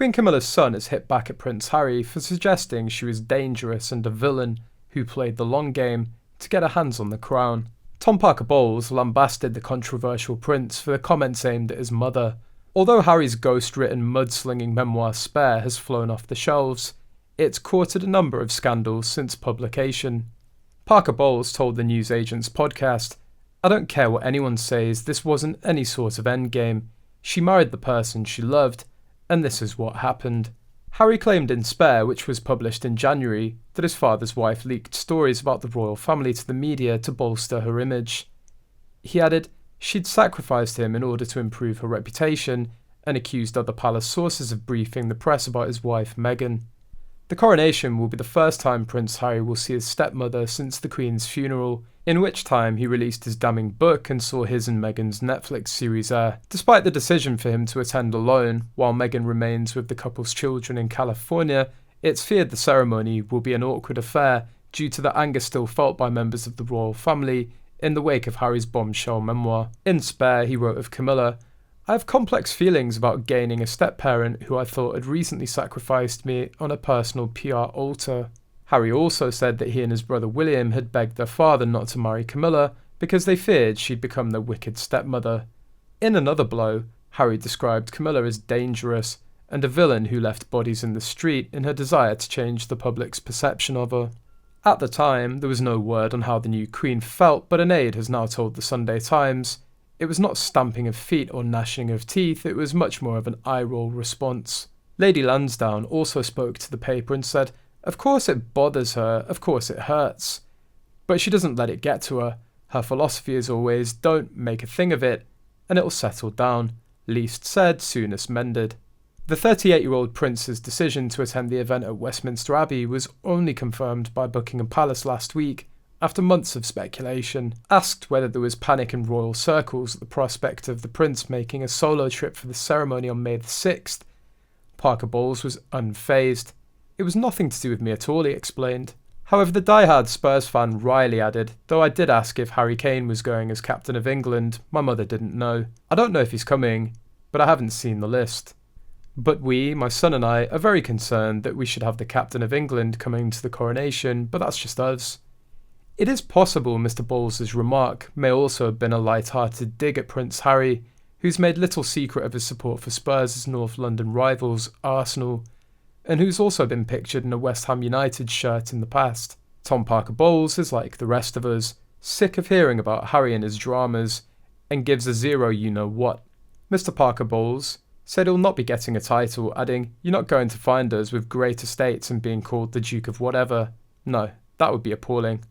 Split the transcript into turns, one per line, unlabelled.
Queen Camilla's son has hit back at Prince Harry for suggesting she was dangerous and a villain who played the long game to get her hands on the crown. Tom Parker Bowles lambasted the controversial prince for the comments aimed at his mother. Although Harry's ghost-written mudslinging memoir Spare has flown off the shelves, it's courted a number of scandals since publication. Parker Bowles told the newsagent's podcast, "I don't care what anyone says, this wasn't any sort of endgame. She married the person she loved, and this is what happened." Harry claimed in Spare, which was published in January, that his father's wife leaked stories about the royal family to the media to bolster her image. He added she'd sacrificed him in order to improve her reputation, and accused other palace sources of briefing the press about his wife Meghan. The coronation will be the first time Prince Harry will see his stepmother since the Queen's funeral, in which time he released his damning book and saw his and Meghan's Netflix series air. Despite the decision for him to attend alone, while Meghan remains with the couple's children in California, it's feared the ceremony will be an awkward affair due to the anger still felt by members of the royal family in the wake of Harry's bombshell memoir. In Spare, he wrote of Camilla, "I have complex feelings about gaining a step-parent who I thought had recently sacrificed me on a personal PR altar." Harry also said that he and his brother William had begged their father not to marry Camilla because they feared she'd become their wicked stepmother. In another blow, Harry described Camilla as dangerous and a villain who left bodies in the street in her desire to change the public's perception of her. At the time, there was no word on how the new Queen felt, but an aide has now told the Sunday Times it was not stamping of feet or gnashing of teeth, it was much more of an eye-roll response. Lady Lansdowne also spoke to the paper and said, "Of course it bothers her, of course it hurts. But she doesn't let it get to her. Her philosophy is always, don't make a thing of it, and it'll settle down. Least said, soonest mended." The 38-year-old prince's decision to attend the event at Westminster Abbey was only confirmed by Buckingham Palace last week, after months of speculation. Asked whether there was panic in royal circles at the prospect of the prince making a solo trip for the ceremony on May the 6th, Parker Bowles was unfazed. "It was nothing to do with me at all," he explained. However, the die-hard Spurs fan Riley added, "Though I did ask if Harry Kane was going as captain of England, my mother didn't know. I don't know if he's coming, but I haven't seen the list. But we, my son and I, are very concerned that we should have the captain of England coming to the coronation, but that's just us." It is possible Mr. Bowles' remark may also have been a light-hearted dig at Prince Harry, who's made little secret of his support for Spurs' North London rivals, Arsenal, and who's also been pictured in a West Ham United shirt in the past. Tom Parker Bowles is like the rest of us, sick of hearing about Harry and his dramas, and gives a zero you-know-what. Mr. Parker Bowles said he'll not be getting a title, adding, "You're not going to find us with great estates and being called the Duke of whatever. No, that would be appalling."